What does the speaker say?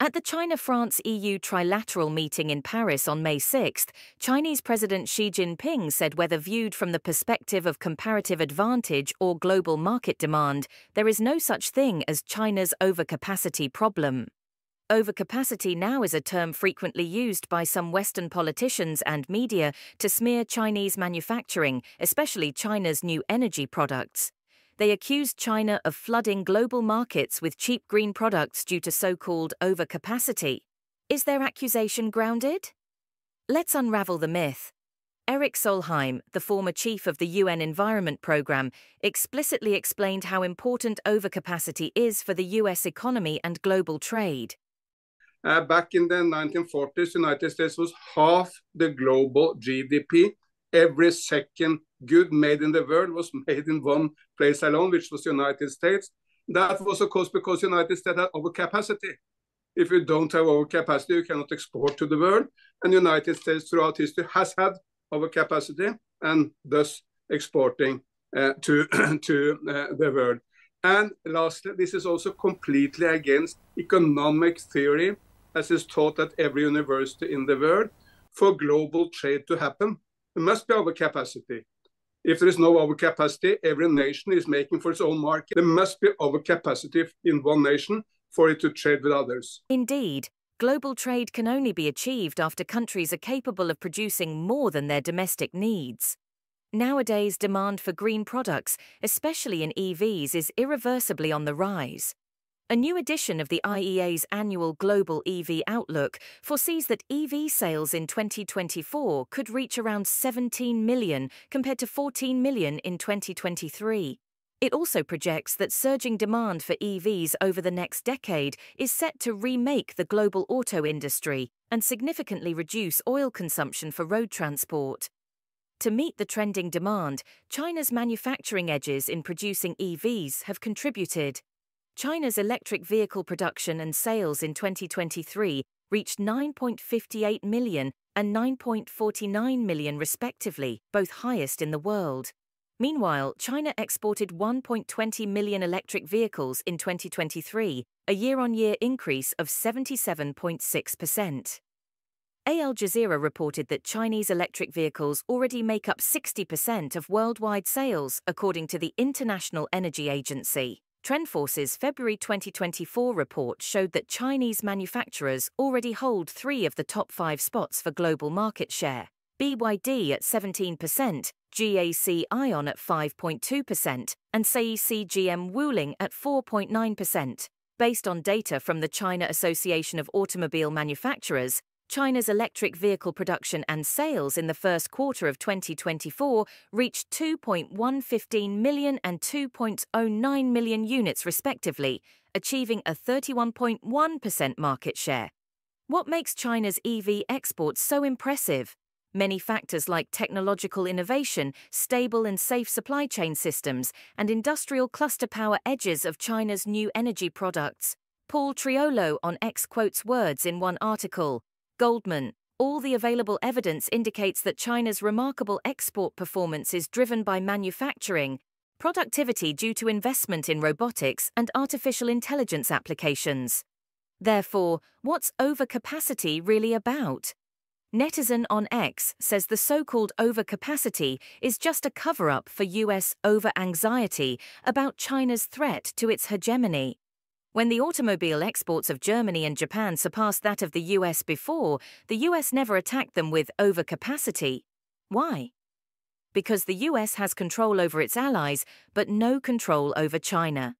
At the China-France-EU trilateral meeting in Paris on May 6, Chinese President Xi Jinping said whether viewed from the perspective of comparative advantage or global market demand, there is no such thing as China's overcapacity problem. Overcapacity now is a term frequently used by some Western politicians and media to smear Chinese manufacturing, especially China's new energy products. They accused China of flooding global markets with cheap green products due to so-called overcapacity. Is their accusation grounded? Let's unravel the myth. Eric Solheim, the former chief of the UN Environment Programme, explicitly explained how important overcapacity is for the US economy and global trade. Back in the 1940s, the United States was half the global GDP. Every second good made in the world was made in one place alone, which was the United States. That was, of course, because the United States had overcapacity. If you don't have overcapacity, you cannot export to the world. And the United States, throughout history, has had overcapacity and thus exporting to the world. And lastly, this is also completely against economic theory, as is taught at every university in the world. For global trade to happen, there must be overcapacity. If there is no overcapacity, every nation is making for its own market. There must be overcapacity in one nation for it to trade with others. Indeed, global trade can only be achieved after countries are capable of producing more than their domestic needs. Nowadays, demand for green products, especially in EVs, is irreversibly on the rise. A new edition of the IEA's annual Global EV Outlook foresees that EV sales in 2024 could reach around 17 million compared to 14 million in 2023. It also projects that surging demand for EVs over the next decade is set to remake the global auto industry and significantly reduce oil consumption for road transport. To meet the trending demand, China's manufacturing edges in producing EVs have contributed. China's electric vehicle production and sales in 2023 reached 9.58 million and 9.49 million respectively, both highest in the world. Meanwhile, China exported 1.20 million electric vehicles in 2023, a year-on-year increase of 77.6%. Al Jazeera reported that Chinese electric vehicles already make up 60% of worldwide sales, according to the International Energy Agency. TrendForce's February 2024 report showed that Chinese manufacturers already hold 3 of the top 5 spots for global market share: BYD at 17%, GAC Aion at 5.2%, and SAIC GM Wuling at 4.9%. Based on data from the China Association of Automobile Manufacturers, China's electric vehicle production and sales in the first quarter of 2024 reached 2.115 million and 2.09 million units respectively, achieving a 31.1% market share. What makes China's EV exports so impressive? Many factors like technological innovation, stable and safe supply chain systems, and industrial cluster power edges of China's new energy products. Paul Triolo on X quotes words in one article. Goldman, all the available evidence indicates that China's remarkable export performance is driven by manufacturing, productivity due to investment in robotics and artificial intelligence applications. Therefore, what's overcapacity really about? Netizen on X says the so-called overcapacity is just a cover-up for US over-anxiety about China's threat to its hegemony. When the automobile exports of Germany and Japan surpassed that of the US before, the US never attacked them with overcapacity. Why? Because the US has control over its allies, but no control over China.